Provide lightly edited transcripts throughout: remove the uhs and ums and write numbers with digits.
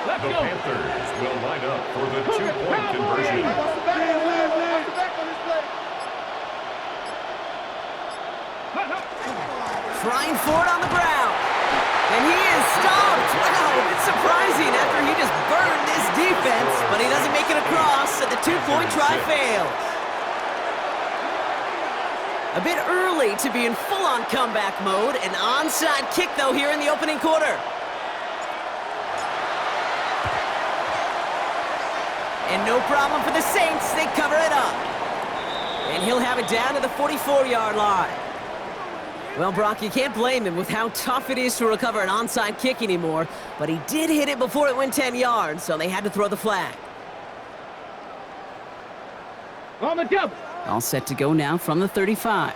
The Panthers will line up for the two-point conversion. Trying for it on the ground. And he is stopped. Wow, it's surprising after he just burned this defense, but he doesn't make it across, and the two-point try fails. A bit early to be in full-on comeback mode. An onside kick, though, here in the opening quarter. And no problem for the Saints. They cover it up. And he'll have it down to the 44-yard line. Well, Brock, you can't blame him with how tough it is to recover an onside kick anymore, but he did hit it before it went 10 yards, so they had to throw the flag. On the double. All set to go now from the 35.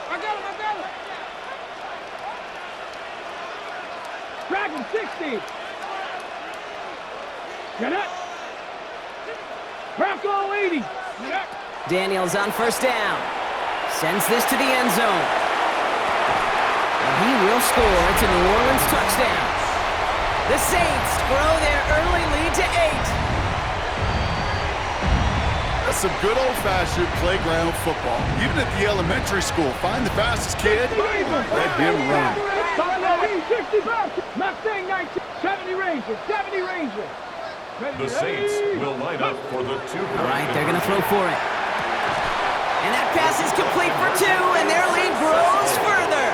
I got him. Drag him 60. Get it. Bronco 80. Get it. Daniels on first down. Sends this to the end zone. And he will score. It's a New Orleans touchdown. The Saints grow their early lead to 8. That's some good old-fashioned playground football. Even at the elementary school, find the fastest kid, let him run. 60 Mustang 19, 70 Ranger, 70 Ranger. The Saints will line up for the two-point. All right, they're going to throw for it. And that pass is complete for 2, and their lead grows further.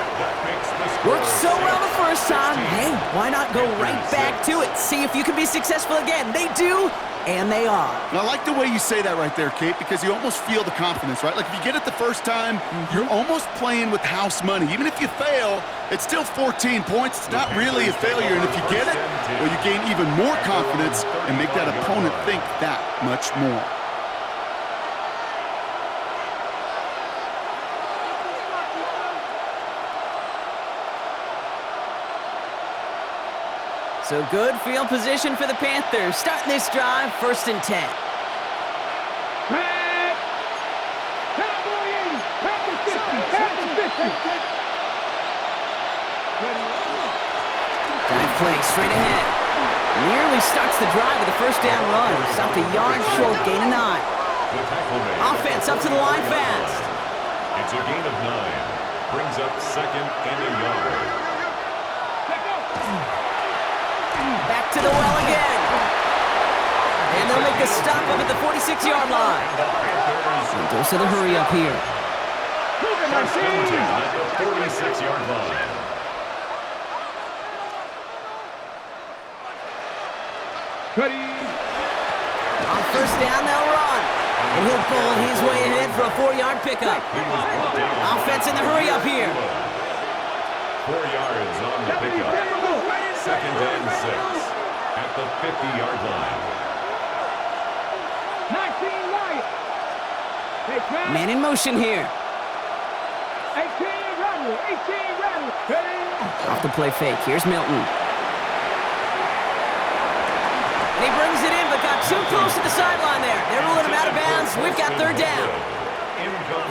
Worked so well the first time. Hey, why not go right back to it? See if you can be successful again. They do, and they are. And I like the way you say that right there, Kate, because you almost feel the confidence, right? Like if you get it the first time, you're almost playing with house money. Even if you fail, it's still 14 points. It's not really a failure. And if you get it, well, you gain even more confidence and make that opponent think that much more. So good field position for the Panthers. Starting this drive, 1st and 10. Cowboy 80, Panther 50, Panther 50. Dive play straight ahead. Nearly starts the drive with a first down run. Stopped a yard short, gain of 9. Offense up to the line fast. It's a gain of 9. Brings up 2nd and a yard. Back to the well again. And they'll make a stop up at the 46-yard line. Goes to the hurry up here. First and 10 at the 46-yard line. Ready. On first down, they'll run. And he'll pull his way ahead for a 4-yard pickup. Offense in the hurry up here. 4 yards on the pickup. 2nd and 6 at the 50-yard line. 19 Lions. Man in motion here. 18 Rattler. 18 Rattler. Off the play fake. Here's Milton. And he brings it in, but got too close to the sideline there. They're ruling him out of bounds. We've got 3rd down.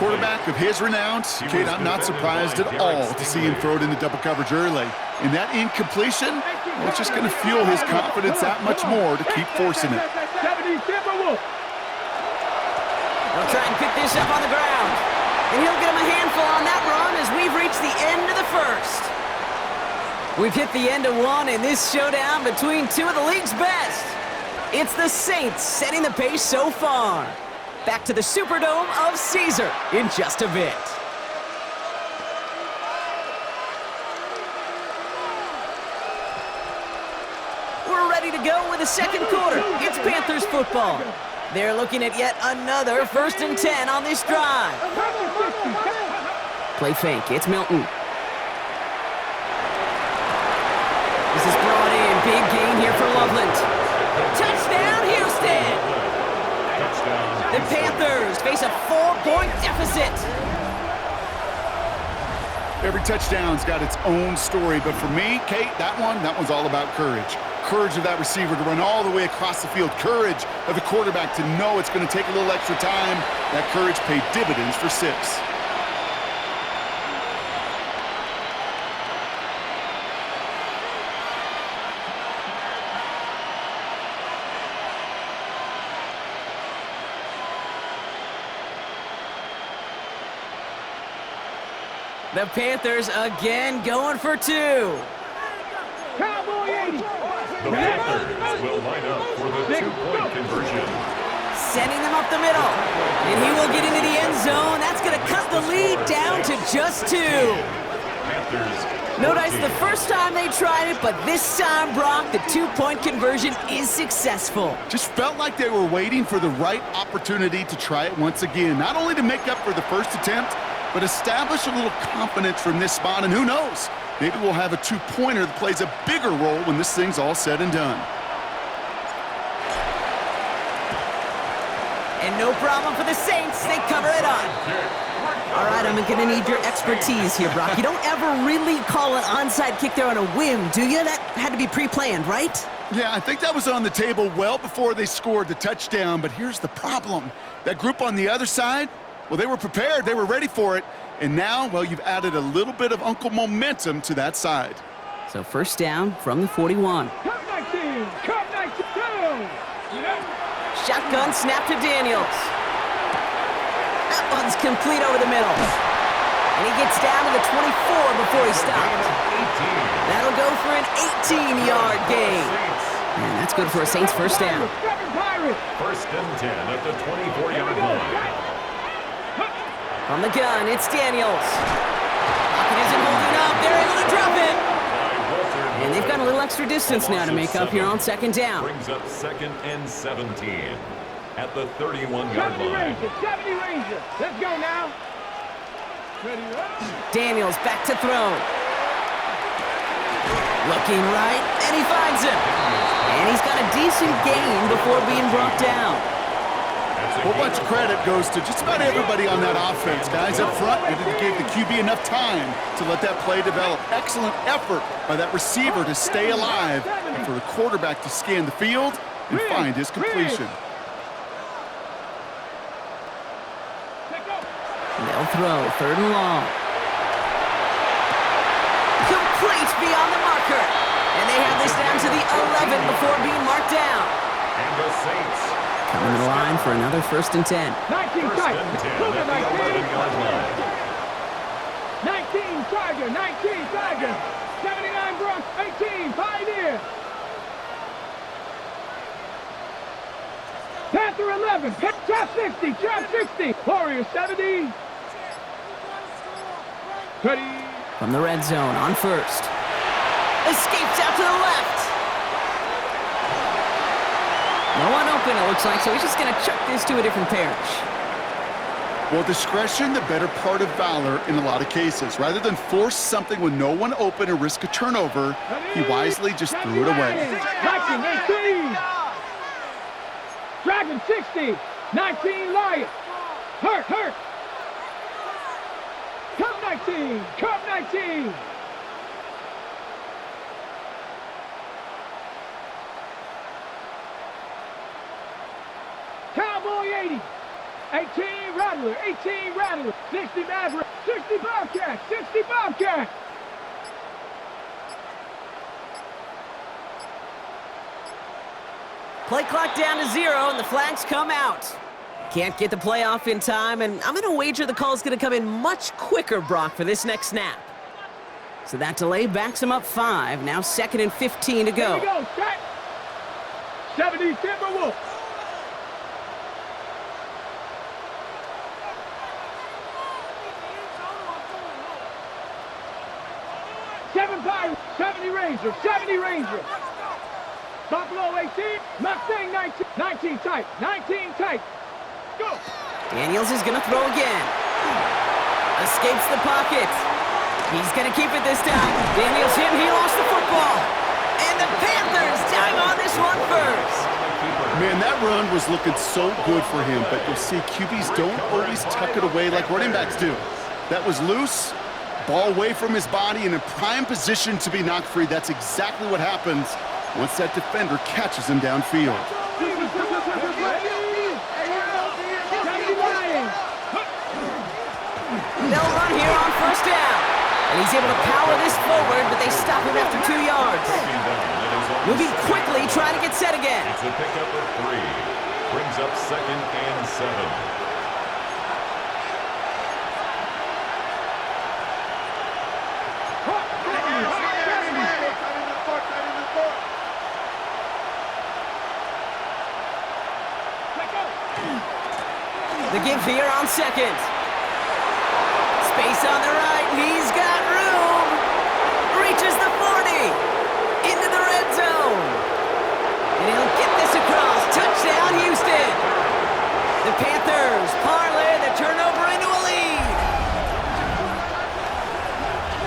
Quarterback of his renown, Kate, I'm not surprised at all to see him throw it into double coverage early. And that incompletion, well, it's just going to fuel his confidence that much more to keep forcing it. They'll try and pick this up on the ground. And he'll get him a handful on that run as we've reached the end of the first. We've hit the end of one in this showdown between two of the league's best. It's the Saints setting the pace so far. Back to the Superdome of Caesar in just a bit. We're ready to go with the second quarter. It's Panthers football. They're looking at yet another 1st and 10 on this drive. Play fake. It's Milton. This is brought in. Big gain here for Loveland. Touchdown, Houston! The Panthers face a 4-point deficit. Every touchdown's got its own story, but for me, Kate, that one's all about courage. Courage of that receiver to run all the way across the field. Courage of the quarterback to know it's going to take a little extra time. That courage paid dividends for 6. The Panthers again going for two. Cowboy 80. The Panthers will line up for the two-point conversion. Sending them up the middle. And he will get into the end zone. That's going to cut the lead down to just two. Panthers. Notice the first time they tried it, but this time, Brock, the two-point conversion is successful. Just felt like they were waiting for the right opportunity to try it once again. Not only to make up for the first attempt, but establish a little confidence from this spot. And who knows, maybe we'll have a two-pointer that plays a bigger role when this thing's all said and done. And no problem for the Saints. They cover it up. All right, I'm going to need your expertise here, Brock. You don't ever really call an onside kick there on a whim, do you? That had to be pre-planned, right? Yeah, I think that was on the table well before they scored the touchdown, but here's the problem. That group on the other side, well, they were prepared. They were ready for it. And now, well, you've added a little bit of Uncle momentum to that side. So first down from the 41. Cup 19. Cup 19. Shotgun snap to Daniels. That one's complete over the middle. And he gets down to the 24 before he stopped. That'll go for an 18-yard gain. And that's good for a Saints first down. First and 10 at the 24-yard line. From the gun, it's Daniels. Pocket isn't holding up. They're able to drop it. And they've got a little extra distance now to make up here on second down. Brings up second and 17 at the 31-yard 70 line. Ranger. 70 Ranger. Let's go now. Ready, Daniels back to throw. Looking right, and he finds him. And he's got a decent gain before being brought down. A whole bunch of credit goes to just about everybody on that offense. Guys up front, they didn't give the QB enough time to let that play develop. Excellent effort by that receiver to stay alive and for the quarterback to scan the field and find his completion. They'll throw, third and long. Complete beyond the marker. And they have this down to the 11 before being marked down. And the Saints coming to the line for another first and 10. 19 first Tiger. and 10 at the 11-yard line. 19 Tiger. 19 Tiger. 79 Bronx. 18 Pioneer. Panther 11. Trap 60. Trap 60. Warrior 70. Ready. From the red zone on first. Escapes out to the left. No one open, it looks like, so he's just going to chuck this to a different parish. Well, discretion, the better part of valor in a lot of cases. Rather than force something with no one open or risk a turnover, he wisely just threw it away. 19, 18. Dragon 60. 19 Lion. Hurt. Cup 19. Cup 19. Cowboy 80. 18 Rattler. 18 Rattler. 60 Maverick. 60 Bobcat. 60 Bobcat. Play clock down to 0, and the flags come out. Can't get the play off in time, and I'm going to wager the call's going to come in much quicker, Brock, for this next snap. So that delay backs him up 5. Now second and 15 to go. Here we go, set. 70 Timberwolves. Seven Pirates, 70 Ranger, 70 Ranger. Buffalo 18, Mustang 19, 19 tight, 19 tight. Go. Daniels is going to throw again. Escapes the pocket. He's going to keep it this time. Daniels hit, he lost the football. And the Panthers time on this one first. Man, that run was looking so good for him, but you'll see QBs don't always tuck it away like running backs do. That was loose, ball away from his body, and in prime position to be knocked free. That's exactly what happens once that defender catches him downfield. They'll run here on first down. And he's able to power this forward, but they stop him after 2 yards. Moving quickly, trying to get set again. It's a pickup of 3. Brings up second and 7. give here on second. Space on the right, he's got room. Reaches the 40. Into the red zone. And he'll get this across. Touchdown, Houston. The Panthers parlay the turnover into a lead.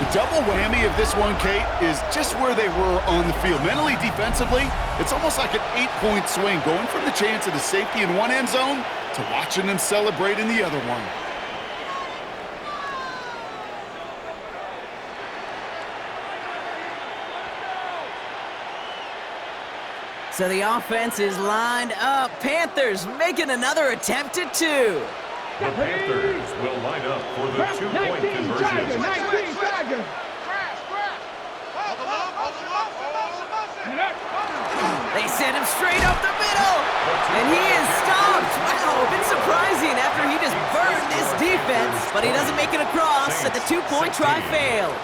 The double whammy of this one, Kate, is just where they were on the field. Mentally, defensively, it's almost like an 8-point swing, going from the chance of the safety in one end zone to watching them celebrate in the other one. So the offense is lined up. Panthers making another attempt at two. The Panthers will line up for the 2-point 19 conversion. Tiger, 19 Tiger. They send him straight up the middle. And he is stopped. Wow, a bit surprising after he just burned this defense. But he doesn't make it across, and the 2-point try fails.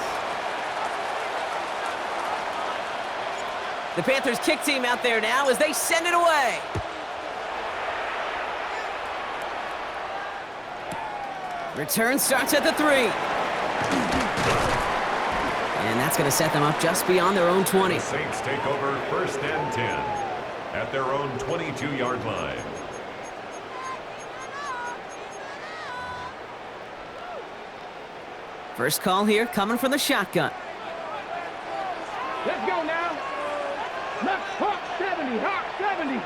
The Panthers kick team out there now as they send it away. Return starts at the 3. And that's going to set them up just beyond their own 20. The Saints take over 1st and 10 at their own 22-yard line. First call here coming from the shotgun. Let's go now. Left, Hawk 70, Hawk 70.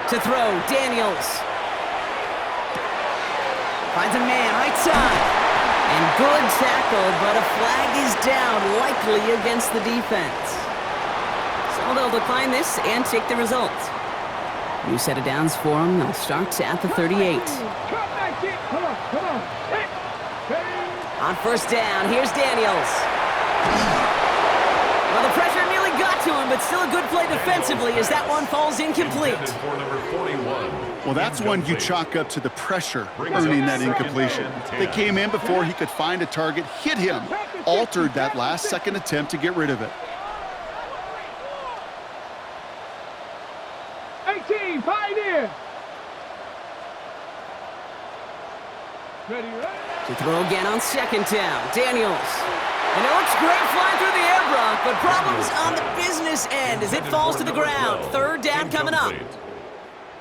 To throw, Daniels. Finds a man, right side. And good tackle, but a flag is down, likely against the defense. So they'll decline this and take the result. New set of downs for them. They'll start at the 38. Come on. On first down, here's Daniels. Well, the pressure nearly got to him, but still a good play defensively as that one falls incomplete. Intended for number 41. Well, that's one you chalk up to the pressure earning that incompletion. They came in before he could find a target, hit him, altered that last second attempt to get rid of it. 18, Pioneer. Ready. To throw again on second down, Daniels. And it looks great flying through the air, Brock, but problems on the business end as it falls to the ground. Third down coming up.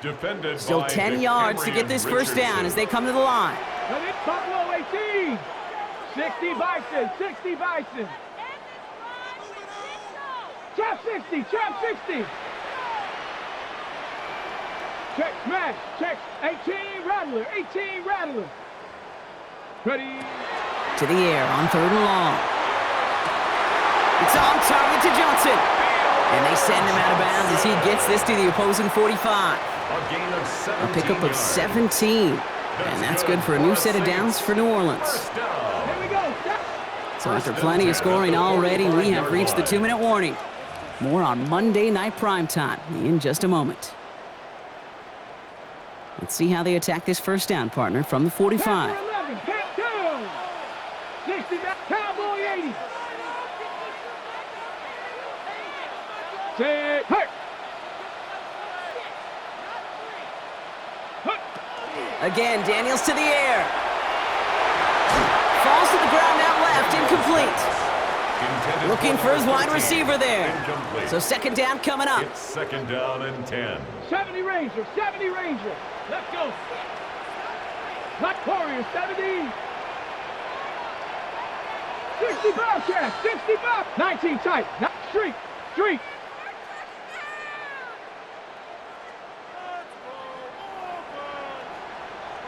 Defended Still by 10 yards to get this first down as they come to the line. Buffalo 18. 60 Bison, 60 Bison. Trap 60, trap 60. Check, smash, check. 18 Rattler, 18 Rattler. Ready. To the air on 3rd and long. It's on target to Johnson. And they send him out of bounds as he gets this to the opposing 45. A gain of 17 A pickup of yards. 17. And that's good for a new set of downs for New Orleans. First down. Here we go. So after plenty of scoring already, we have reached the 2-minute warning. More on Monday Night Primetime in just a moment. Let's see how they attack this first down, partner, from the 45. 11, pat down. 60 back, Cowboy 80. Set, hey. Again, Daniels to the air. Falls to the ground out left, incomplete. Intended Looking for his wide 14. receiver there. Incomplete. So second down coming up. It's 2nd down and 10. 70 Ranger, 70 Ranger. Let's go. Black Warrior, 70. 60 Bobcat, 60 Bob. 19 tight, street, street.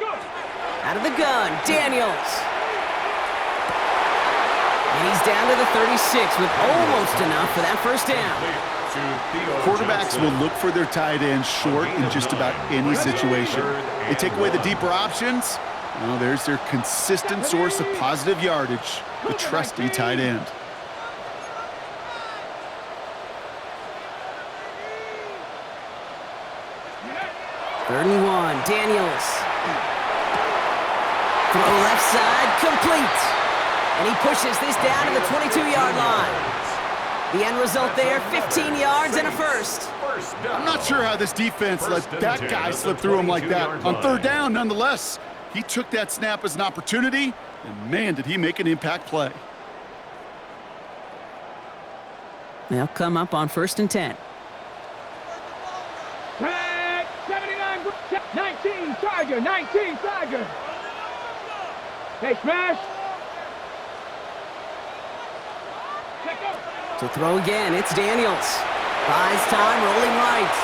Go. Out of the gun, Daniels. And he's down to the 36 with almost enough for that first down. Quarterbacks will look for their tight ends short in just about any situation. They take away the deeper options. Well, there's their consistent source of positive yardage, the trusty tight end. Third and 1, Daniels. Throw left side, complete. And he pushes this down to the 22-yard line. The end result there, 15 yards and a first. I'm not sure how this defense let that guy slip through him like that. On third down, nonetheless, he took that snap as an opportunity, and man, did he make an impact play. They'll come up on 1st and 10. 79, 19, Tiger, 19, Tiger. Hey, smash. To throw again, it's Daniels. Buys time, rolling right.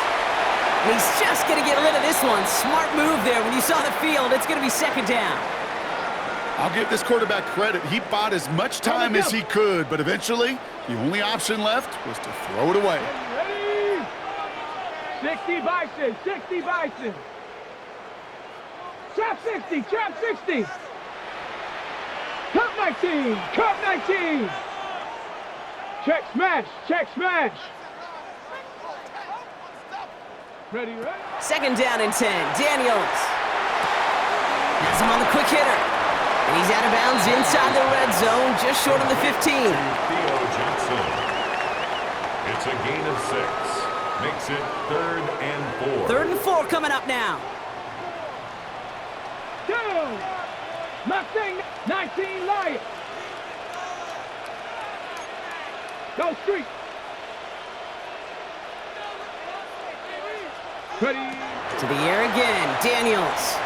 And he's just going to get rid of this one. Smart move there. When you saw the field, it's going to be 2nd down. I'll give this quarterback credit. He bought as much time as he could, but eventually, the only option left was to throw it away. Ready? 60 Bison, 60 Bison. Trap 60, trap 60. Cup 19, cup 19. Check smash, check smash. Ready, ready? 2nd down and 10. Daniels has him on the quick hitter. And he's out of bounds inside the red zone, just short of the 15. Theo Johnson. It's a gain of 6. Makes it 3rd and 4. 3rd and 4 coming up now. Go! Mustang 19 Lion. Go street. Ready? To the air again, Daniels.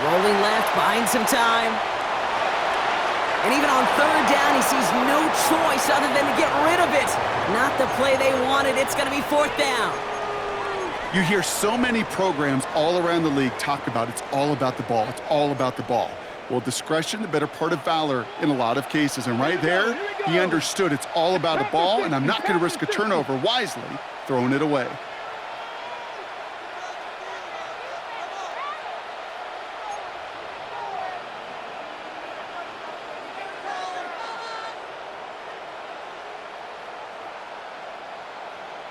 Rolling left, buying some time. And even on 3rd down, he sees no choice other than to get rid of it. Not the play they wanted. It's going to be 4th down. You hear so many programs all around the league talk about it's all about the ball. It's all about the ball. Well, discretion, the better part of valor in a lot of cases. And right there, he understood it's all about the ball, and I'm not going to risk a turnover wisely, throwing it away.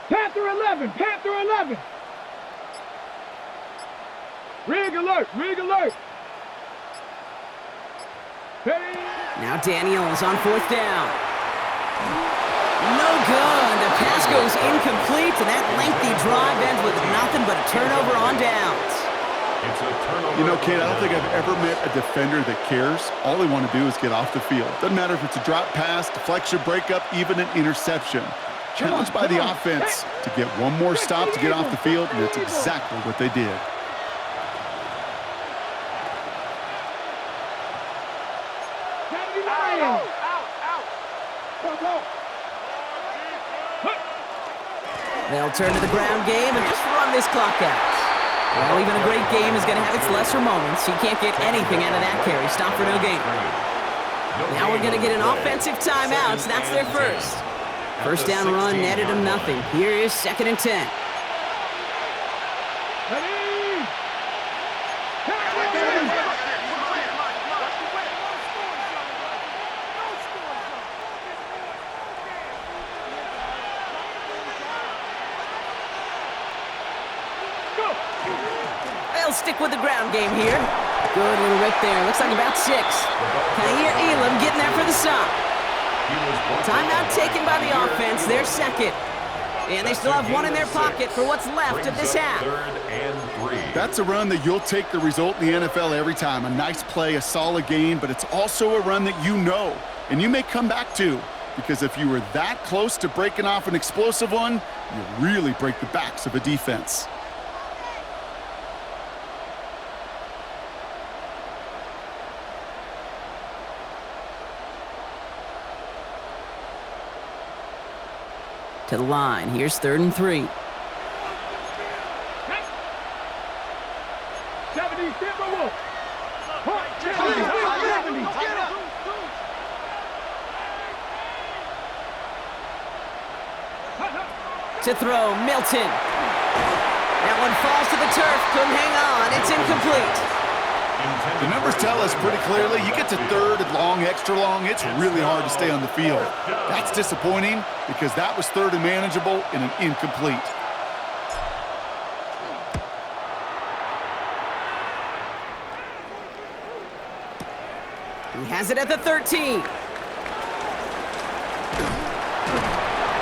Panther 11, Panther 11. Rig alert, rig alert. Ready? Now Daniels on 4th down. No good. The pass goes incomplete, and that lengthy drive ends with nothing but a turnover on downs. It's a turnover. You know, Kate, I don't think I've ever met a defender that cares. All they want to do is get off the field. Doesn't matter if it's a drop pass, deflection, breakup, even an interception. Challenged by the offense to get one more stop to get off the field, and that's exactly what they did. They'll turn to the ground game and just run this clock out. Well, even a great game is going to have its lesser moments. You can't get anything out of that carry. Stop for no gain. Now we're going to get an offensive timeout, so that's their first. 1st down run netted them nothing. Here is 2nd and 10. Ready? They'll stick with the ground game here. Good little rip there. Looks like about 6. Can I hear Elam getting there for the stop? Timeout taken by the offense. They're 2nd. And they still have one in their pocket for what's left of this half. 3rd and 3. That's a run that you'll take the result in the NFL every time. A nice play, a solid gain, but it's also a run that you know, and you may come back to, because if you were that close to breaking off an explosive one, you really break the backs of a defense. To the line. Here's 3rd and 3. 70 Timberwolves. 70. To throw, Milton. That one falls to the turf. Couldn't hang on. It's incomplete. The numbers tell us pretty clearly, you get to 3rd and long, extra long, it's really hard to stay on the field. That's disappointing because that was 3rd and manageable and an incomplete. He has it at the 13.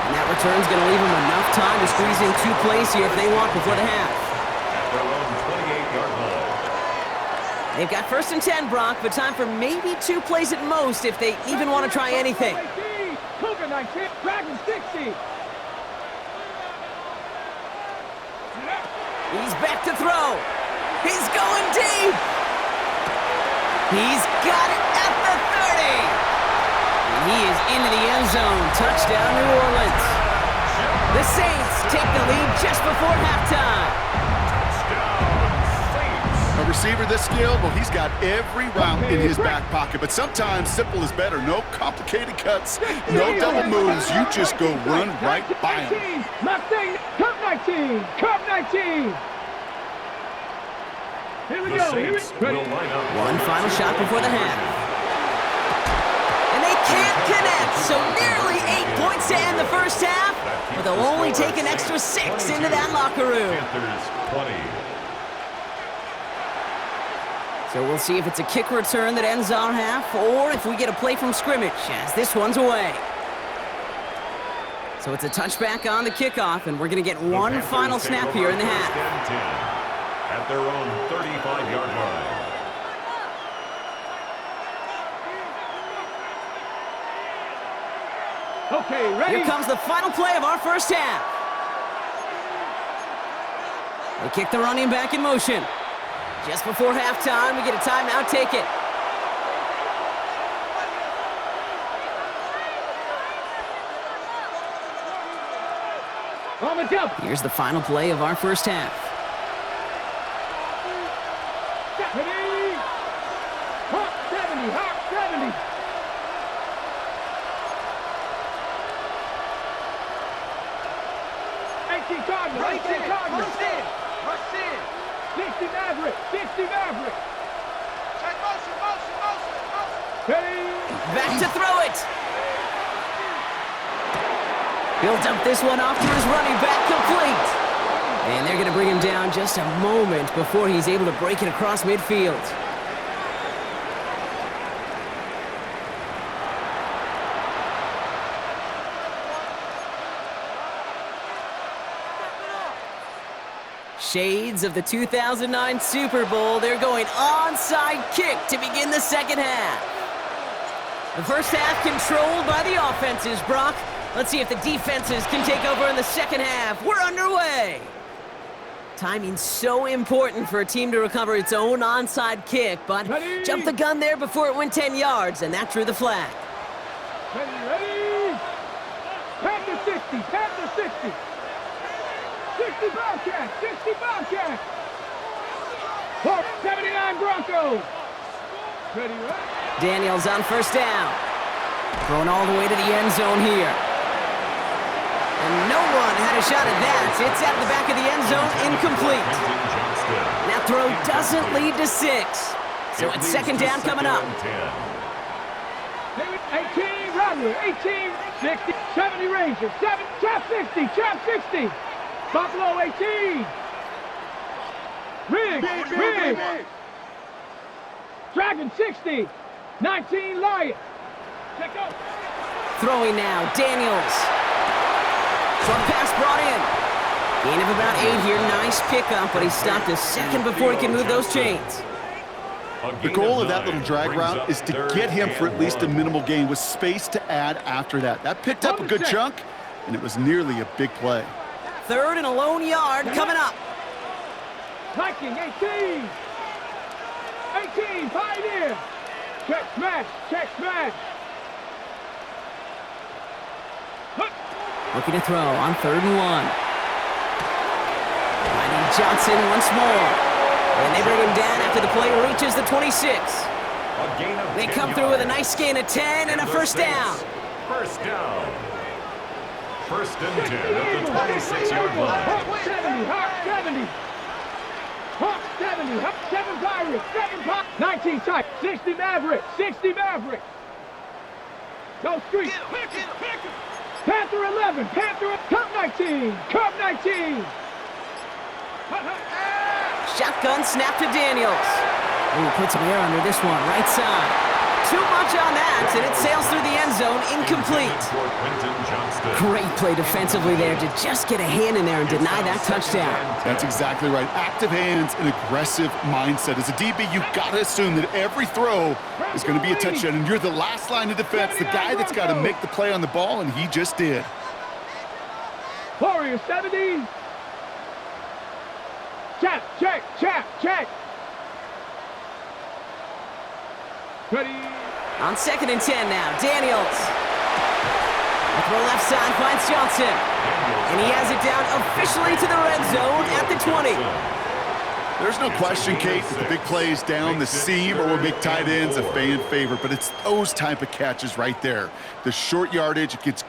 And that return's going to leave them enough time to squeeze in 2 plays here if they want before the half. At their own 28-yard line. They've got 1st and 10, Brock, but time for maybe 2 plays at most if they even want to try anything. Cougar 19, Dragon 60. He's back to throw. He's going deep. He's got it at the 30. And he is into the end zone. Touchdown, New Orleans. The Saints take the lead just before halftime. A receiver this skilled, well, he's got every route in his back pocket. But sometimes simple is better. No complicated cuts, no double moves. You just go run right by him. Mustang, Cup 19, Cup 19. Here we The go. Saints will line up. One final shot before the half. And they can't connect, so nearly 8 points to end the first half, but they'll only take an extra 6 into that locker room. Panthers 20. So we'll see if it's a kick return that ends our half, or if we get a play from scrimmage, as this one's away. So it's a touchback on the kickoff, and we're going to get one final snap here in the half. At their own 35-yard line. Okay, ready? Here comes the final play of our first half. They kick the running back in motion. Just before halftime, we get a timeout, take it. On the jump. Here's the final play of our first half. Ready? Hawk 70, Hawk 70. Cardinals, 18 Cardinals. Rush in. 60 Maverick, 60 Maverick. Check motion. Ready? Back to throw it. He'll dump this one off to his running back, complete. And they're going to bring him down just a moment before he's able to break it across midfield. Shades of the 2009 Super Bowl. They're going onside kick to begin the second half. The first half controlled by the offenses, Brock. Let's see if the defenses can take over in the second half. We're underway. Timing's so important for a team to recover its own onside kick, but Ready? jumped the gun there before it went 10 yards, and that drew the flag. Ready? Panther 60, Panther 60. 60 Bobcat, 60 Bobcat. 79 Broncos. Ready? Daniels on first down. Thrown all the way to the end zone here. And no one had a shot at that. It's out of the back of the end zone, incomplete. That throw doesn't lead to 6. So it's second down coming up. 18 Rodley, 18, 60, 70 Rangers, 7, Chap 60, Chap 60. Buffalo 18. Riggs. Dragon 60, 19 Lions. Check out. Throwing now, Daniels. Short pass brought in. Gain of about 8 here. Nice pickup, but he stopped a second before he can move those chains. The goal of that little drag route is to get him for at least a minimal gain with space to add after that. That picked up a good chunk, and it was nearly a big play. Third and a lone yard coming up. Viking 18. 18, Pioneer. Check smash. Looking to throw on 3rd and 1. Finding Johnson once more. And they bring him down after the play reaches the 26. They come through with a nice gain of 10 and a first down. First down. First and 10 at the 26-yard line. Hawk 70, Hawk 70. Hawk 70, Hawk 7 Pirates, 7 Pirates. 19 type, 60 Maverick, 60 Maverick. Go street. Panther 11, Panther, Cup 19, Cup 19. Shotgun snap to Daniels. Ooh, puts him air under this one, right side. too much on that, and it sails through the end zone, incomplete. Great play defensively there to just get a hand in there and deny that touchdown. That's exactly right. Active hands and aggressive mindset. As a DB, you've got to assume that every throw is going to be a touchdown, and you're the last line of defense, the guy that's got to make the play on the ball, and he just did. Warrior 70. Check, check, check, check. Ready. On 2nd and 10 now, Daniels. The throw left side finds Johnson. And he has it down officially to the red zone at the 20. There's no question, Kate, that the big plays down the seam or will make tight ends a fan favorite, but it's those type of catches right there. The short yardage, it gets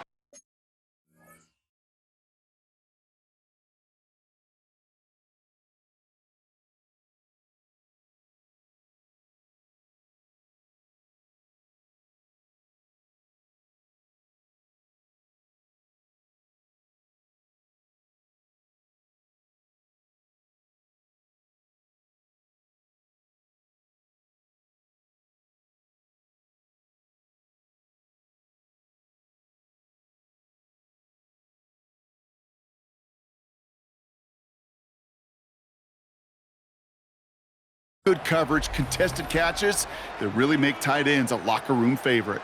good coverage, contested catches that really make tight ends a locker room favorite.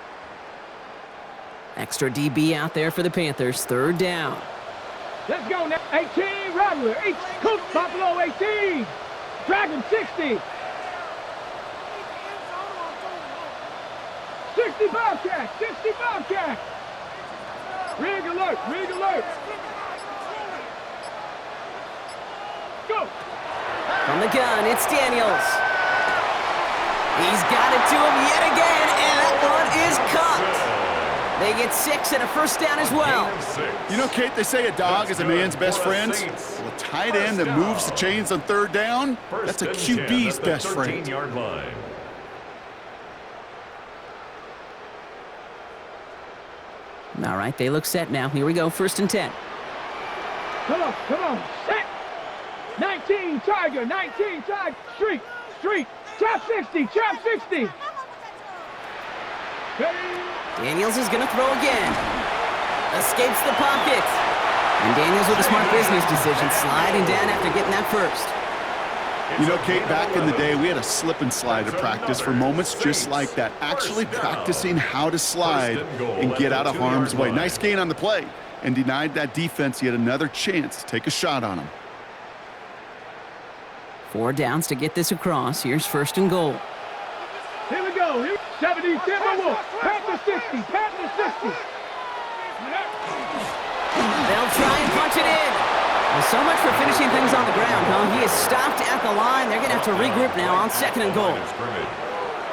Extra DB out there for the Panthers, 3rd down. Let's go now. 18, Rattler. Cook, Buffalo 18. Dragon 60. 60 Bobcat. 60 Bobcat. Rig alert. Rig alert. Go. From the gun, it's Daniels. He's got it to him yet again, and that one is caught. They get 6 and a 1st down as well. You know, Kate, they say a dog is a man's best friend. Well, a tight end that moves the chains on 3rd down, that's a QB's best friend. All right, they look set now. Here we go, 1st and 10. Come on, set. 19, Tiger, 19, Tiger. Street, trap 60, trap 60. Daniels is going to throw again. Escapes the pocket. And Daniels with a smart business decision, sliding down after getting that first. You know, Kate, back in the day, we had a slip and slide at practice for moments just like that. Actually practicing how to slide and get out of harm's way. Nice gain on the play, and denied that defense yet another chance to take a shot on him. 4 downs to get this across. Here's 1st and goal. Here we go. 70, Timberwolves. Panther 60, Panther 60. They'll try and punch it in. Well, so much for finishing things on the ground, huh? He is stopped at the line. They're going to have to regroup now on 2nd and goal.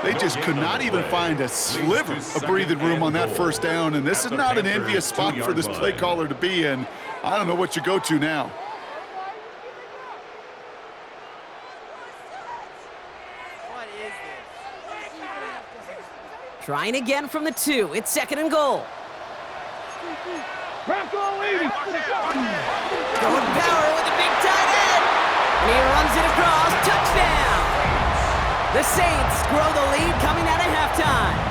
They just could not even find a sliver of breathing room on that 1st down, and this is not an envious spot for this play caller to be in. I don't know what you go to now. Trying again from the 2. It's 2nd and goal. Bronco 80. Going power with a big tight end. And he runs it across. Touchdown. The Saints grow the lead coming out of halftime.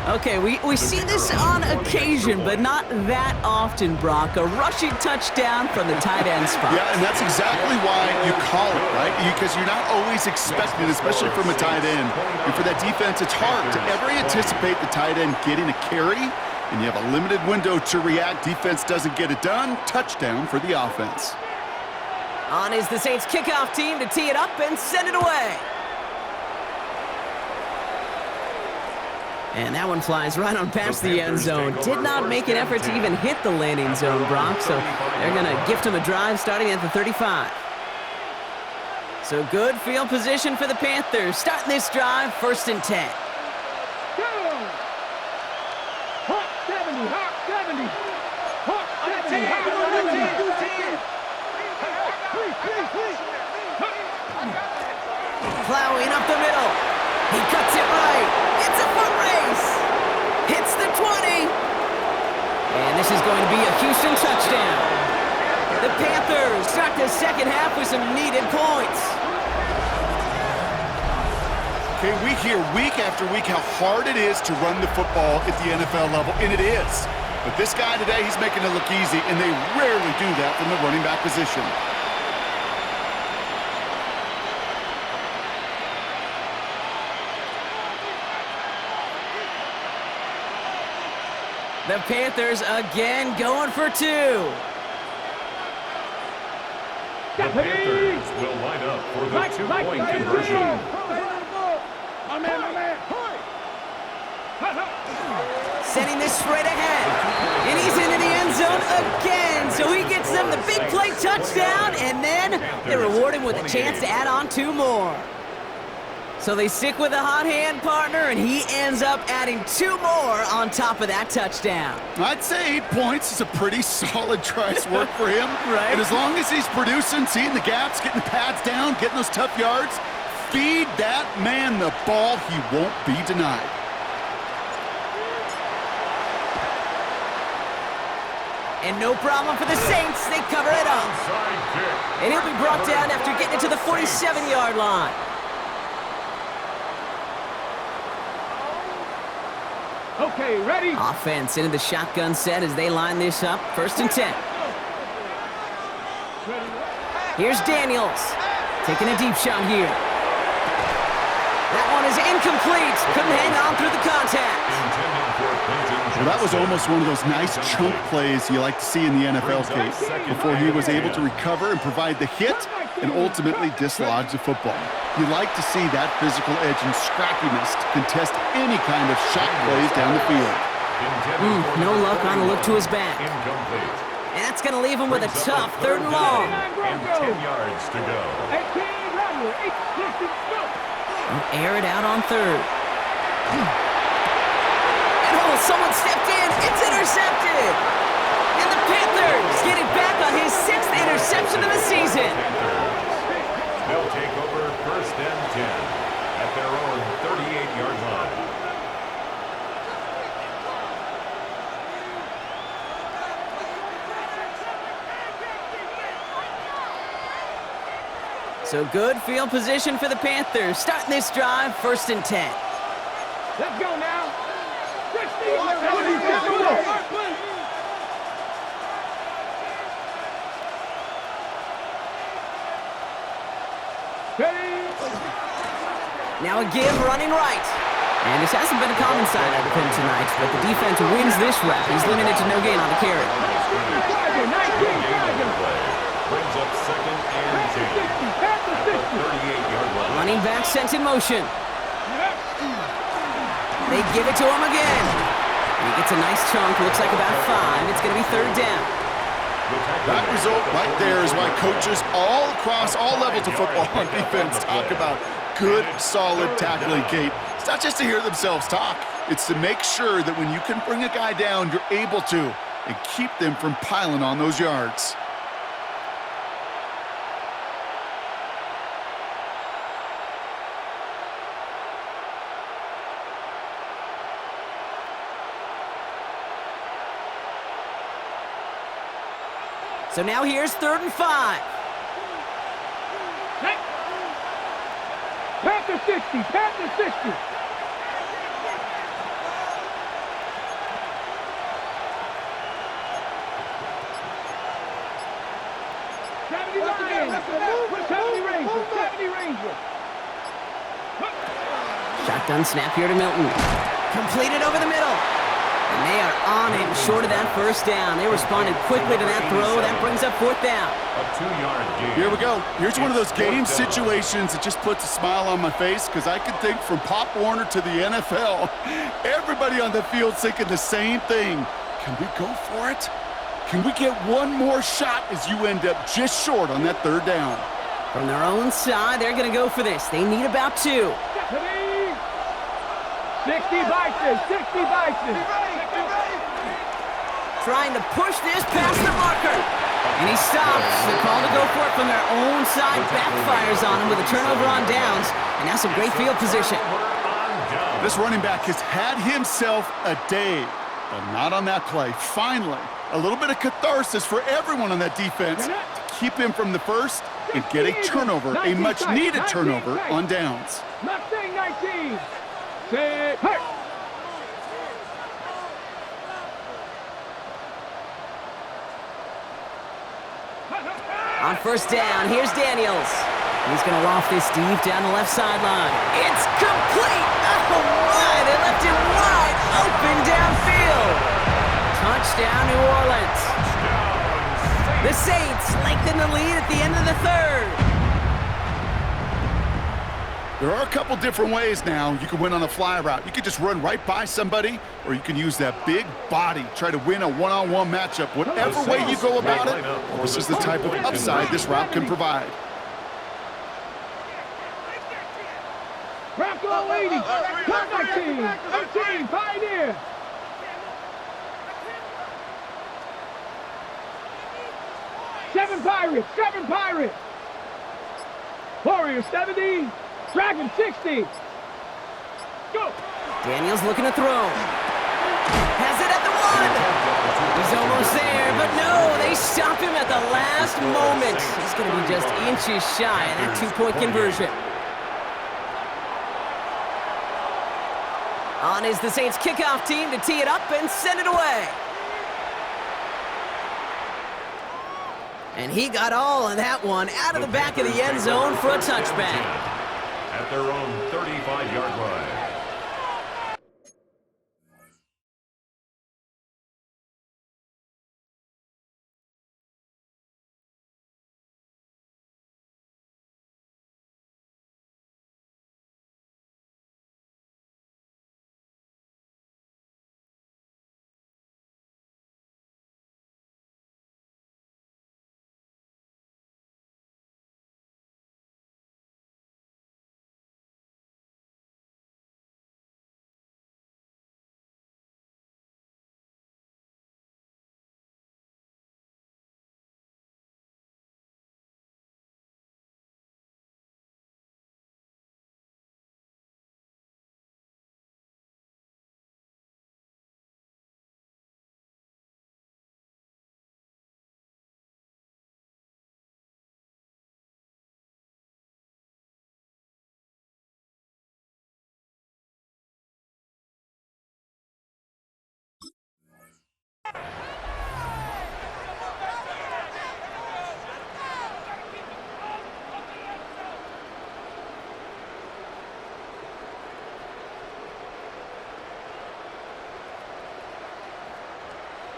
Okay, we see this on occasion, but not that often, Brock. A rushing touchdown from the tight end spot. Yeah, and that's exactly why you call it, right? Because you're not always expecting, especially from a tight end. And for that defense, it's hard to ever anticipate the tight end getting a carry, and you have a limited window to react. Defense doesn't get it done. Touchdown for the offense. On is the Saints kickoff team to tee it up and send it away. And that one flies right on past the end zone. Did not make an effort to even hit the landing zone, Brock, so they're going to gift him a drive starting at the 35. So good field position for the Panthers. Starting this drive, 1st and 10. Hawk 70, Hawk 70. Hawk 70, Hawk 70. Plowing up the middle. He cuts it right. It's a foot race. Hits the 20. And this is going to be a Houston touchdown. The Panthers start the second half with some needed points. Okay, we hear week after week how hard it is to run the football at the NFL level, and it is. But this guy today, he's making it look easy, and they rarely do that from the running back position. The Panthers again going for 2. The Panthers will line up for the two-point conversion. My man. Sending this straight ahead. And he's into the end zone again. So he gets them the big play touchdown, and then they reward him with a chance to add on 2 more. So they stick with the hot hand partner, and he ends up adding 2 more on top of that touchdown. I'd say 8 points is a pretty solid try's work for him. Right. And as long as he's producing, seeing the gaps, getting the pads down, getting those tough yards, feed that man the ball, he won't be denied. And no problem for the Saints. They cover it up. And he'll be brought down after getting it to the 47-yard line. Okay, ready? Offense into the shotgun set as they line this up. 1st and 10. Here's Daniels. Taking a deep shot here. That one is incomplete. Couldn't hang on through the contact. Well, that was almost one of those nice chunk plays you like to see in the NFL, Kate, before he was able to recover and provide the hit and ultimately dislodge the football. You like to see that physical edge and scrappiness to contest any kind of shot plays down the field. No luck on the look to his back. And that's going to leave him with a tough 3rd and long. And 10 yards to go. He'll air it out on 3rd. And someone stepped in. It's intercepted. And the Panthers getting back on his 6th interception of the season. They'll take over 1st and 10 at their own 38-yard line. So good field position for the Panthers. Starting this drive, 1st and 10. Let's go now. Now a give running right. And this hasn't been a common sight out of him tonight, but the defense wins this rep. He's limited to no gain on the carry. Brings up 2nd and 10 at the 38-yard line. Running back sent in motion. They give it to him again. He gets a nice chunk, looks like about 5. It's going to be 3rd down. That result right there is why coaches all across all levels of football on defense talk about good, solid tackling, Kate. It's not just to hear themselves talk. It's to make sure that when you can bring a guy down, you're able to and keep them from piling on those yards. So now here's 3rd and 5. Panther 60, Panther 60. Shotgun snap here to Milton. Completed over the middle. And they are on him short of that 1st down. They responded quickly to that throw. That brings up 4th down. A 2-yard gain. Here we go. Here's one of those game situations that just puts a smile on my face because I can think from Pop Warner to the NFL, everybody on the field thinking the same thing. Can we go for it? Can we get one more shot as you end up just short on that 3rd down? From their own side, they're going to go for this. They need about 2. 60 Bison, 60 Bison. Trying to push this past the marker. And he stops. The call to go for it from their own side backfires on him with a turnover on downs. And now some great field position. This running back has had himself a day, but not on that play. Finally, a little bit of catharsis for everyone on that defense to keep him from the first and get a turnover, a much-needed turnover on downs. Not saying 19. Set. Hurt. On first down, here's Daniels. He's going to loft this deep down the left sideline. It's complete! Oh, my! They left him wide open downfield. Touchdown, New Orleans. The Saints lengthen the lead at the end of the third. There are a couple different ways now. You can win on a fly route. You can just run right by somebody, or you can use that big body, try to win a one-on-one matchup. Whatever way you go about it, this is the type of upside this route can provide. Bronco 80. Top 19. 13. Pioneer. Seven Pirates. 7 Pirates. Warriors 70. Dragon 60. Go. Daniels looking to throw. Has it at the 1. He's almost there, but no, they stop him at the last moment. He's going to be just inches shy of that 2-point conversion. On is the Saints kickoff team to tee it up and send it away. And he got all of that one out of the back of the end zone for a touchback. At their own 35-yard line.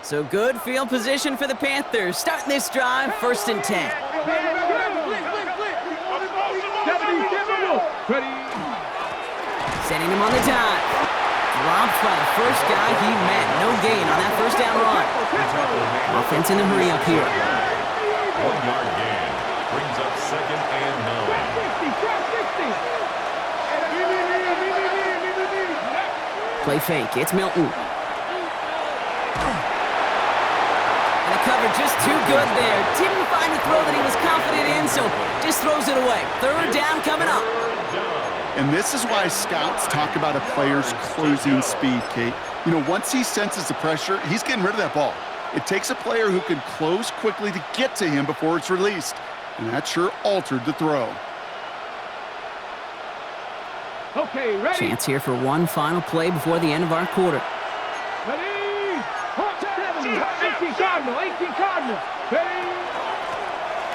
So good field position for the Panthers. Starting this drive, 1st and 10. 70. Ready. Sending him on the dive. Dropped by the first guy he met. No gain on that first down run. Offense in a hurry up here. 1-yard gain. Brings up 2nd and 9. Play fake. It's Milton. And the cover just too good there. Didn't find a throw that he was confident in, so just throws it away. 3rd down coming up. And this is why scouts talk about a player's closing speed, Kate. You know, once he senses the pressure, he's getting rid of that ball. It takes a player who can close quickly to get to him before it's released. And that sure altered the throw. Okay, ready. Chance here for one final play before the end of our quarter. Ready. 70. 18 Cardinal. 18 Cardinal. Ready.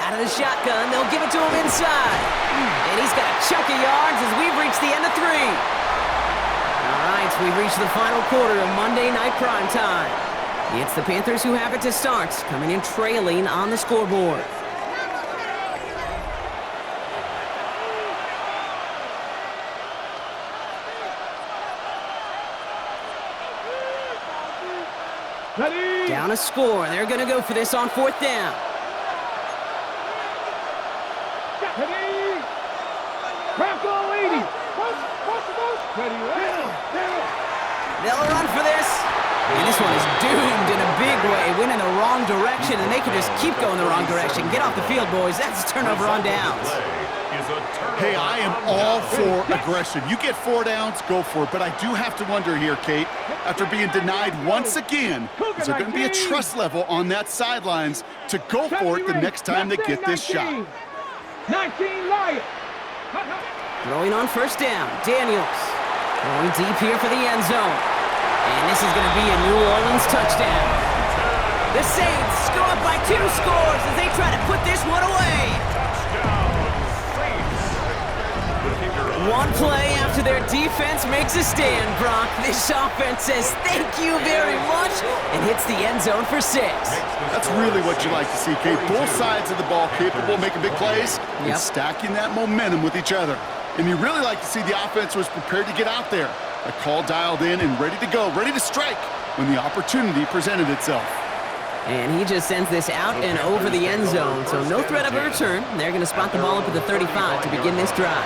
Out of the shotgun, they'll give it to him inside. And he's got a chunk of yards as we've reached the end of 3. All right, we've reached the final quarter of Monday Night Prime Time. It's the Panthers who have it to start, coming in trailing on the scoreboard. Ready. Down a score. They're going to go for this on 4th down. Ready. Bronco 80. Ready. They'll run for this. And this one is doomed in a big way. Went in the wrong direction, and they can just keep going the wrong direction. Get off the field, boys. That's a turnover on downs. Hey, I am all for aggression. You get 4 downs, go for it. But I do have to wonder here, Kate, after being denied once again, is there going to be a trust level on that sidelines to go for it the next time they get this shot? 19 Lions. Throwing on first down, Daniels. Going deep here for the end zone. And this is going to be a New Orleans touchdown. The Saints go up by 2 scores as they try to put this one away. One play after their defense makes a stand, Brock. This offense says thank you very much and hits the end zone for 6. That's really what you like to see, Kate. Both sides of the ball capable of making big plays and stacking that momentum with each other. And you really like to see the offense was prepared to get out there. A call dialed in and ready to go, ready to strike when the opportunity presented itself. And he just sends this out and over the end zone, so no threat of a return. They're going to spot the ball up at the 35 to begin this drive.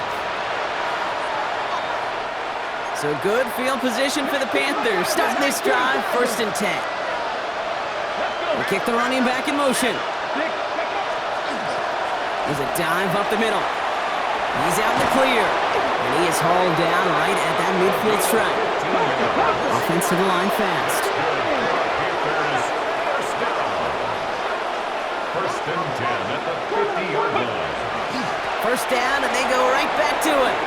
So good field position for the Panthers. Starting this drive, 1st and 10. They kick the running back in motion. There's a dive up the middle. He's out in the clear. And he is hauled down right at that midfield stripe. Offensive line fast. First and 10 at the 50-yard line. First down, and they go right back to it.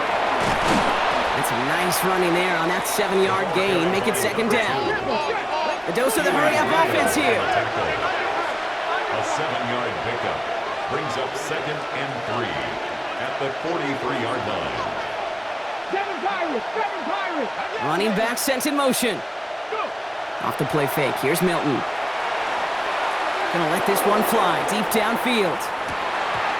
That's some nice running there on that 7-yard gain. Make it 2nd down. The dose of the hurry-up offense here. A 7-yard pickup brings up 2nd and 3 at the 43-yard line. 7 Pirates! Running back sent in motion. Off the play fake. Here's Milton. Gonna let this one fly deep downfield.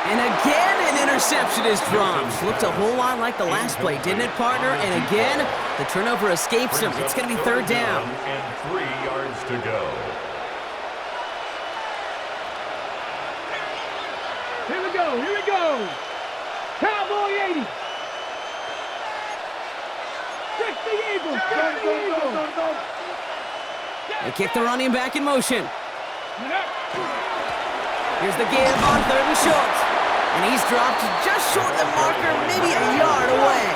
And again, an interception is dropped. Looked a whole lot like the last play, didn't it, partner? And again, the turnover escapes him. It's going to be 3rd down. And 3 yards to go. Here we go. Cowboy 80. 60 Eagles. They kick the running back in motion. Here's the give on 3rd and short. And he's dropped just short of the marker, maybe a yard away.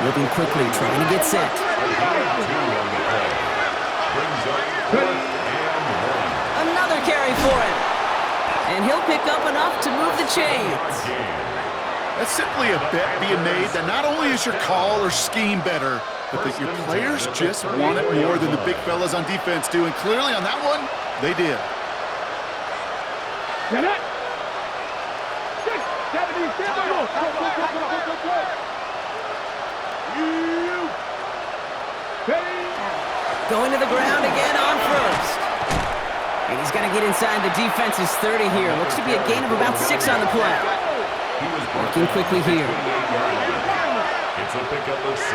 Moving quickly, trying to get set. Another carry for him. And he'll pick up enough to move the chains. That's simply a bet being made that not only is your call or scheme better, but that your players just want it more than the big fellas on defense do. And clearly on that one, they did. Going to the ground again on first. And he's got to get inside the defense's 30 here. Looks to be a gain of about 6 on the play. Working quickly here. It's a pickup of 6.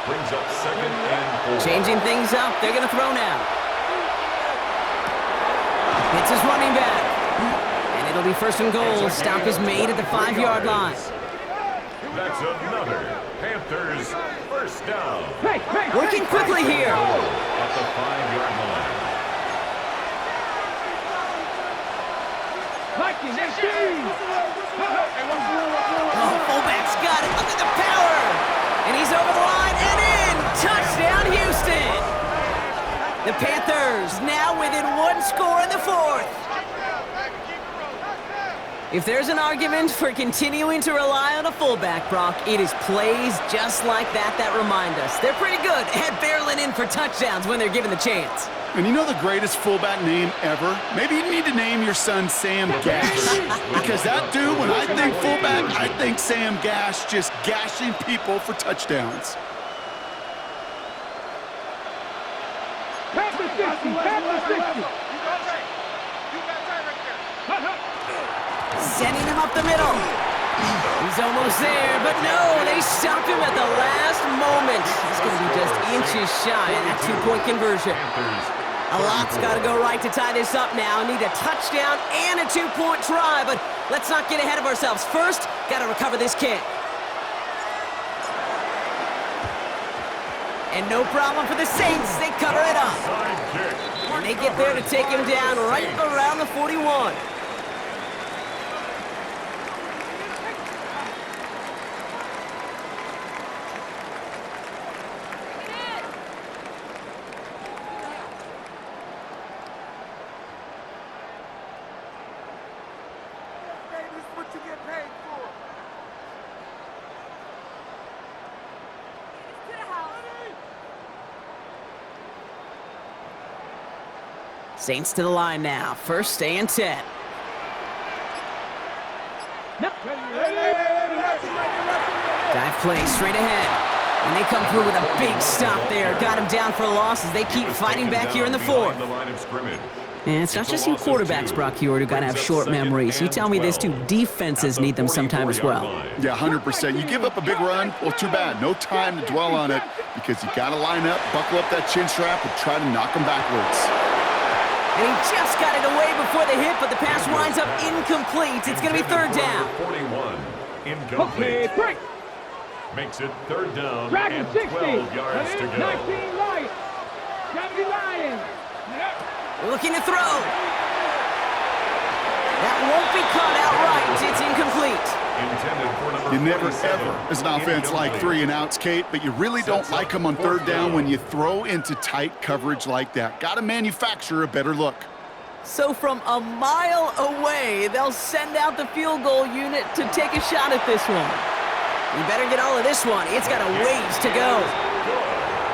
Brings up 2nd and 4. Changing things up. They're going to throw now. Hits his running back. And it'll be 1st and goal. Stop is made at the 5-yard line. That's another Panthers 1st down. Working quickly here. At the 5-yard line. Oh, fullback's got it. Look at the power. And he's over the line and in. Touchdown, Houston. The Panthers now within 1 score in the 4th. If there's an argument for continuing to rely on a fullback, Brock, it is plays just like that remind us. They're pretty good at barreling in for touchdowns when they're given the chance. And you know the greatest fullback name ever? Maybe you need to name your son Sam Gash. Because that dude, when I think fullback, I think Sam Gash just gashing people for touchdowns. Sending him up the middle. He's almost there, but no, they stopped him at the last moment. He's going to be just inches shy of that 2-point conversion. A lot's got to go right to tie this up now. Need a touchdown and a 2-point try, but let's not get ahead of ourselves. First, got to recover this kick. And no problem for the Saints. They cover it up. And they get there to take him down right around the 41. Saints to the line now. First and 10. Dive play straight ahead. And they come through with a big stop there. Got him down for a loss as they keep fighting back here in the fourth. And it's not just you quarterbacks, Brock Heward, who got to have short memories. You tell me this too, defenses need them sometime as well. Yeah, 100%. You give up a big run, well, too bad. No time to dwell on it because you got to line up, buckle up that chin strap, and try to knock them backwards. And he just got it away before the hit, but the pass winds up incomplete. It's going to be third down. 41, incomplete. Okay, break. Makes it third down Dragon and 60. 12 yards to go. 19 Lions. 70 Lions. Looking to throw. That won't be caught outright. It's incomplete. You never, ever, as an offense, like 3 and outs, Kate, but you really don't like them on third down when you throw into tight coverage like that. Got to manufacture a better look. So from a mile away, they'll send out the field goal unit to take a shot at this one. You better get all of this one. It's got a ways to go.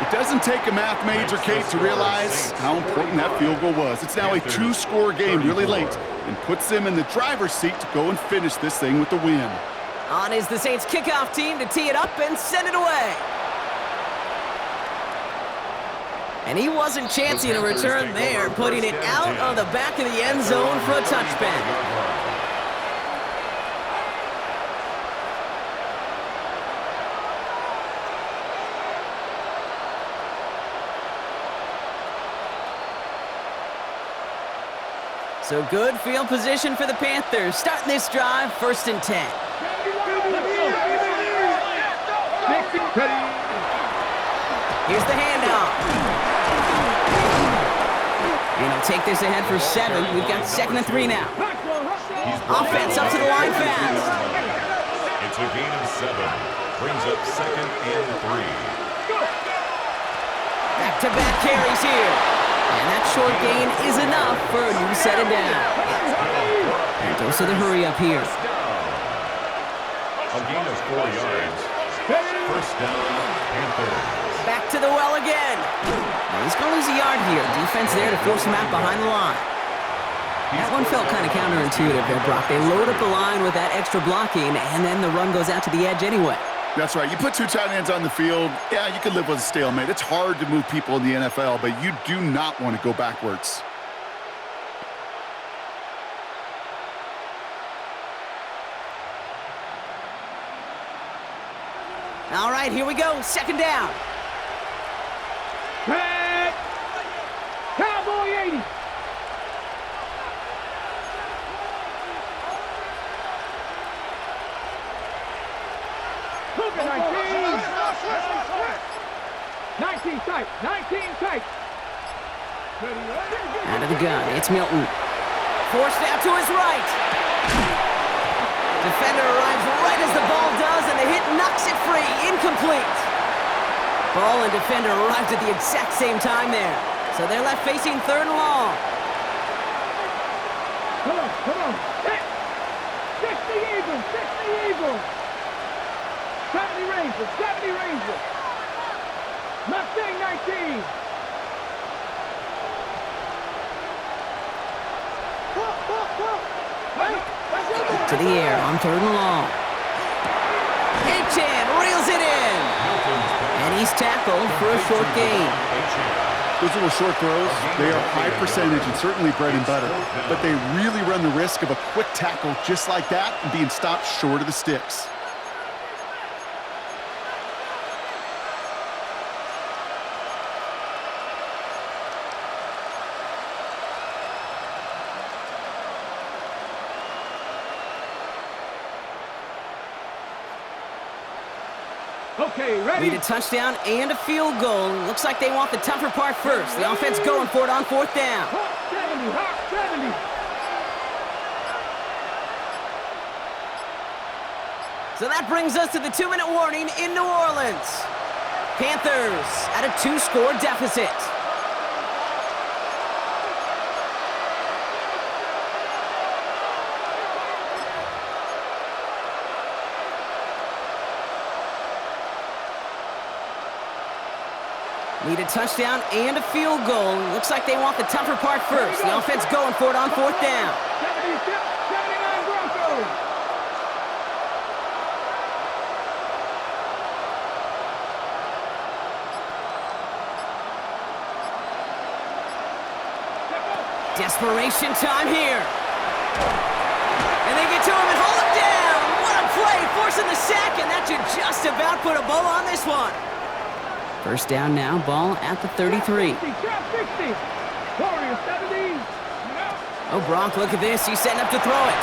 It doesn't take a math major, Kate, to realize how important that field goal was. It's now a 2-score game really late and puts them in the driver's seat to go and finish this thing with the win. On is the Saints kickoff team to tee it up and send it away. And he wasn't chancing a return there, putting it out of the back of the end zone for a touchback. So good field position for the Panthers. Starting this drive, first and 10. Here's the handoff. And he'll take this ahead for 7. We've got 2nd and 3 now. Offense up to the line fast. It's a gain of 7. Brings up 2nd and 3. Back-to-back carries here. And that short gain is enough for a new set of downs. And goes to the hurry up here. A gain of 4 yards. First down, Panthers. Back to the well again. Now he's going to lose a yard here. Defense there to force him out behind the line. That one felt kind of counterintuitive there, Brock. They load up the line with that extra blocking, and then the run goes out to the edge anyway. That's right. You put 2 tight ends on the field, yeah, you can live with a stalemate. It's hard to move people in the NFL, but you do not want to go backwards. All right, here we go. 2nd down. Back. Cowboy 80. Cougar 19 tight. 19 tight. Out of the gun, it's Milton. Forced out to his right. Defender arrives right as the ball does, and the hit knocks it free. Incomplete. Ball and defender arrived at the exact same time there. So they're left facing 3rd and long. Come on. 60 Eagles. 60 Eagles. 70 Rangers. 70 Rangers. Mustang 19. To the air on 3rd and long. H-Chan reels it in. And he's tackled for a short gain. Those little short throws, they are high percentage and certainly bread and butter, but they really run the risk of a quick tackle just like that and being stopped short of the sticks. Okay, ready? Need a touchdown and a field goal. Looks like they want the tougher part first. The offense going for it on 4th down. Hawk 70. So that brings us to the 2-minute warning in New Orleans. Panthers at a 2-score deficit. Need a touchdown and a field goal. Looks like they want the tougher part first. The offense going for it on 4th down. 79 Broncos. Desperation time here. And they get to him and hold him down. What a play, forcing the sack, and that should just about put a bow on this one. First down now, ball at the 33. 60, 60. Warriors 70. Oh, Bronk, look at this. He's setting up to throw it.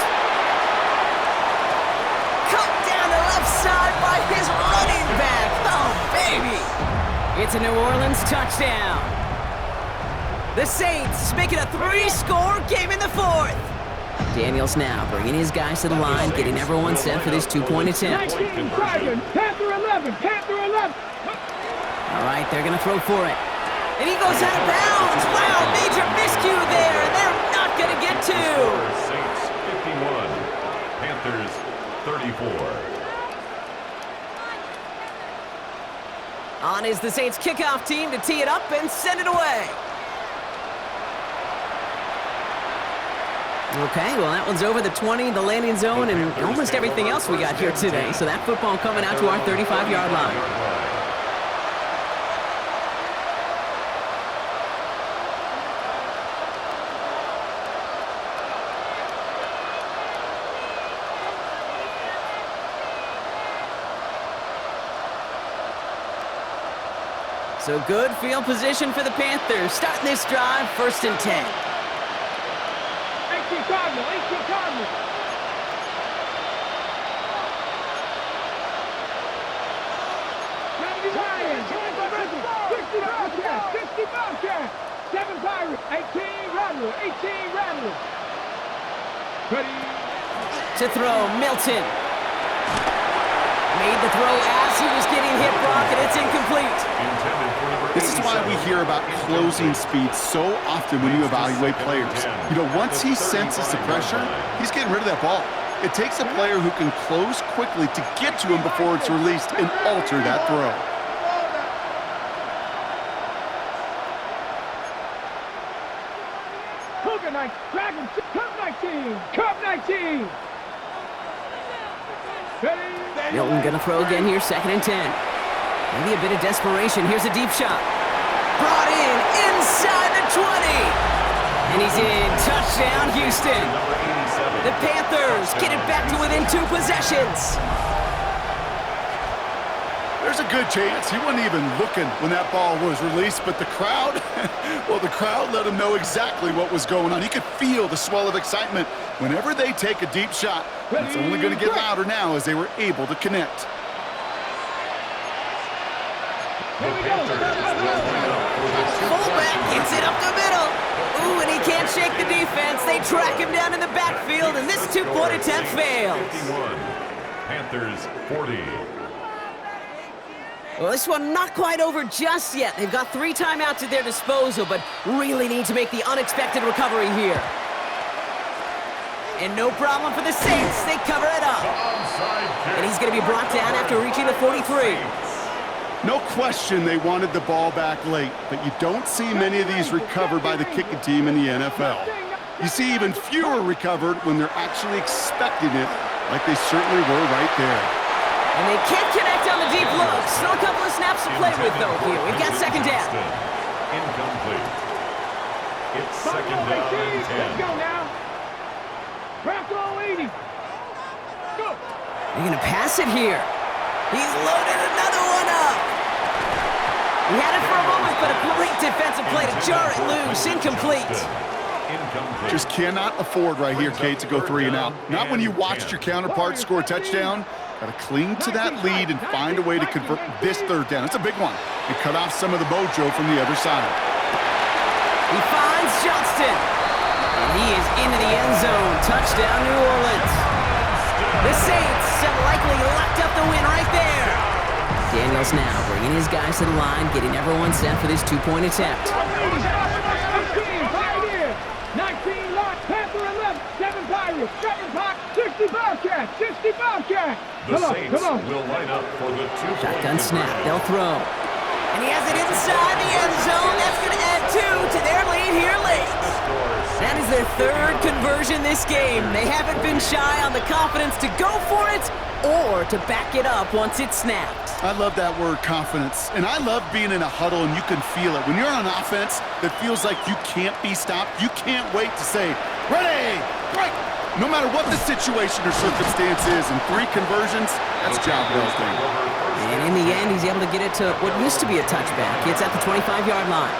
Cut down the left side by his running back. Oh, baby. It's a New Orleans touchdown. The Saints make it a 3-score game in the 4th. Daniels now bringing his guys to the line, getting everyone set for this 2-point attempt. 19 Tigers. Panther 11. Panther 11. All right, they're going to throw for it. And he goes out of bounds. Wow, major miscue there, and they're not going to get to. Saints 51, Panthers 34. On is the Saints kickoff team to tee it up and send it away. Okay, well, that one's over the 20, the landing zone, and almost everything else we got here today. So that football coming out to our 35-yard line. So good field position for the Panthers. Starting this drive, 1st and 10. 18 Cardinals. 18 Cardinals. Lions. 60 Bobcats. 60 Bobcats. 7 Pirates. 18 Rattlers. 18 Rattlers. Ready. To throw, Milton. Made the throw as he was getting hit, Brock, and it's incomplete. This is why we hear about closing speed so often when you evaluate players. You know, once he senses the pressure, he's getting rid of that ball. It takes a player who can close quickly to get to him before it's released and alter that throw. Cougar 19. Dragons. Cup 19. Cup 19. Ready. Milton gonna throw again here, 2nd and 10. Maybe a bit of desperation. Here's a deep shot. Brought in inside the 20. And he's in. Touchdown, Houston. The Panthers get it back to within 2 possessions. There's a good chance he wasn't even looking when that ball was released, but the crowd, well, the crowd let him know exactly what was going on. He could feel the swell of excitement whenever they take a deep shot. And it's only going to get louder now as they were able to connect. Fullback gets it up the middle. Ooh, and he can't shake the defense. They track him down in the backfield, and this 2-point attempt fails. 51, Panthers 40. Well, this one not quite over just yet. They've got 3 timeouts at their disposal, but really need to make the unexpected recovery here. And no problem for the Saints. They cover it up. And he's going to be brought down after reaching the 43. No question they wanted the ball back late, but you don't see many of these recovered by the kicking team in the NFL. You see even fewer recovered when they're actually expecting it, like they certainly were right there. And they can't connect on the deep look. Still a couple of snaps to play with, though, here. We've got 2nd down. Incomplete. It's 2nd down and 10. Let's go now. Bronco 80. Go. They're going to pass it here. He's loaded another one up. He had it for a moment, but a great defensive play to jar it loose. Incomplete. Just cannot afford right here, Kate, to go 3 and out. Not when you watched your counterpart score a touchdown. Got to cling to that lead and find a way to convert this 3rd down. It's a big one. And cut off some of the mojo from the other side. He finds Johnston. And he is into the end zone. Touchdown, New Orleans. The Saints have likely locked up the win right there. Daniels now bringing his guys to the line, getting everyone set for this 2-point attempt. 19 Lock, Panther 11, 7 Pirates, 7 Pirates, 60 Bobcats, 60 Bobcats. The Saints will line up for the 2-point Shotgun snap, they'll throw. And he has it inside the end zone. That's going to add 2 to their lead here late. That is their third conversion this game. They haven't been shy on the confidence to go for it or to back it up once it's snapped. I love that word, confidence. And I love being in a huddle and you can feel it. When you're on offense that feels like you can't be stopped, you can't wait to say, ready, break. No matter what the situation or circumstance is, in 3 conversions, that's job well done. And in the end, he's able to get it to what used to be a touchback. It's at the 25-yard line.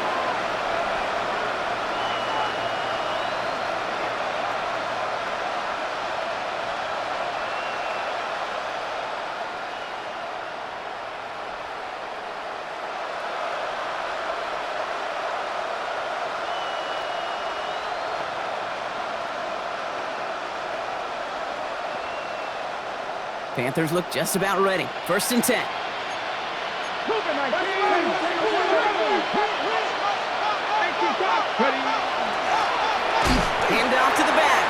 Panthers look just about ready. 1st and 10. Hand off to the back.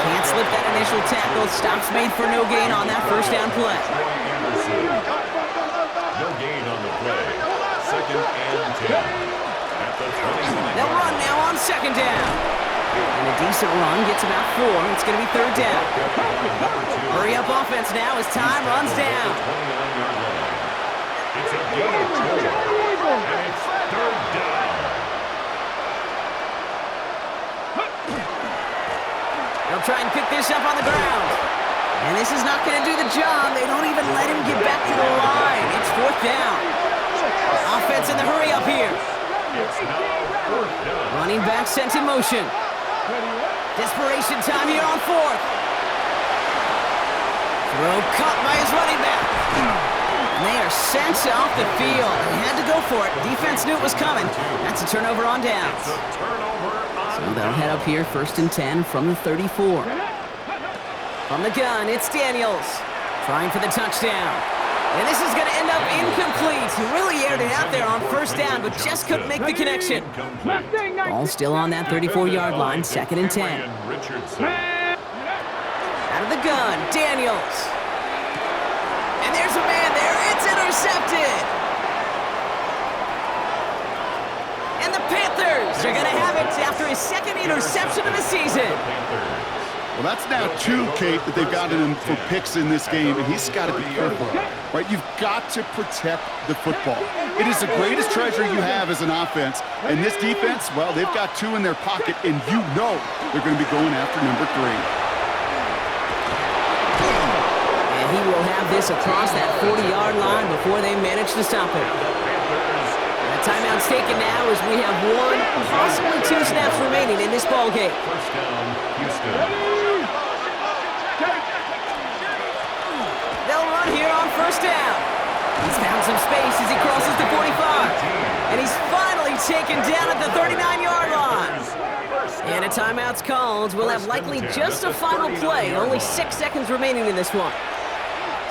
Can't slip that initial tackle. Stops made for no gain on that 1st down play. No gain on the play. 2nd and 10. At the 20. They'll run now on 2nd down. And a decent run gets about 4. It's going to be 3rd down. Hurry up offense now as time runs down. It's a gain of 4. And it's 3rd down. They'll try and pick this up on the ground. And this is not going to do the job. They don't even let him get back to the line. It's 4th down. Offense in the hurry up here. It's now 4th down. Running back sent in motion. Desperation time here on 4th. Throw caught by his running back. And they are sent off the field. They had to go for it. Defense knew it was coming. That's a turnover on downs. So they'll head up here 1st and 10 from the 34. From the gun, it's Daniels. Trying for the touchdown. And this is going to end up incomplete. He really aired it out there on 1st down, but just couldn't make the connection. Ball still on that 34-yard line, 2nd and 10. Out of the gun, Daniels. And there's a man there. It's intercepted. And the Panthers are going to have it after his 2nd interception of the season. Well, that's now 2, Kate, that they've gotten him for picks in this game, and he's got to be careful, right? You've got to protect the football. It is the greatest treasure you have as an offense, and this defense, well, they've got 2 in their pocket, and you know they're going to be going after number 3. And he will have this across that 40-yard line before they manage to stop it. The timeout's taken now as we have 1, possibly 2 snaps remaining in this ball game. 1st down, Houston. They'll run here on 1st down. He's found some space as he crosses the 45. And he's finally taken down at the 39-yard line. And a timeout's called. We'll have likely just a final play. Only 6 seconds remaining in this one.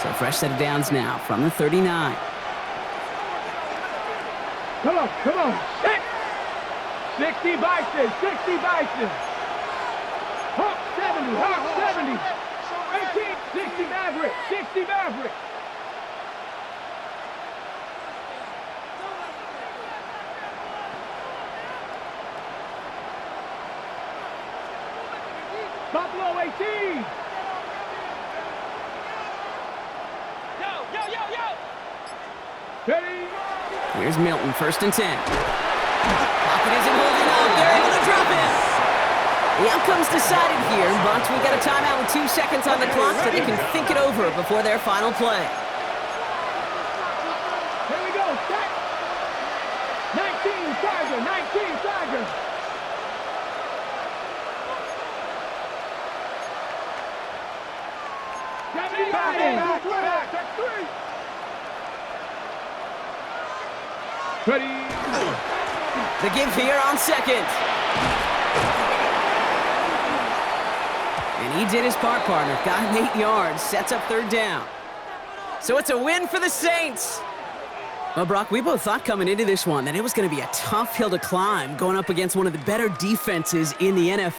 So fresh set of downs now from the 39. Come on, come on. 60 Bison, 60 Bison. Hawk 70, Hawk 70. 18, 60 Maverick, 60 Maverick. Buffalo 18. Yo. Ready? Here's Milton, 1st and 10. Pocket isn't holding up. They're able to drop it. The outcome's decided here, but we got a timeout with 2 seconds on the clock so they can think it over before their final play. Here we go. Set. 19 Tiger, 19 Tiger. Back 3. Ready. The give here on 2nd. And he did his part, partner. Got him 8 yards. Sets up 3rd down. So it's a win for the Saints. Well, Brock, we both thought coming into this one that it was going to be a tough hill to climb going up against one of the better defenses in the NFL.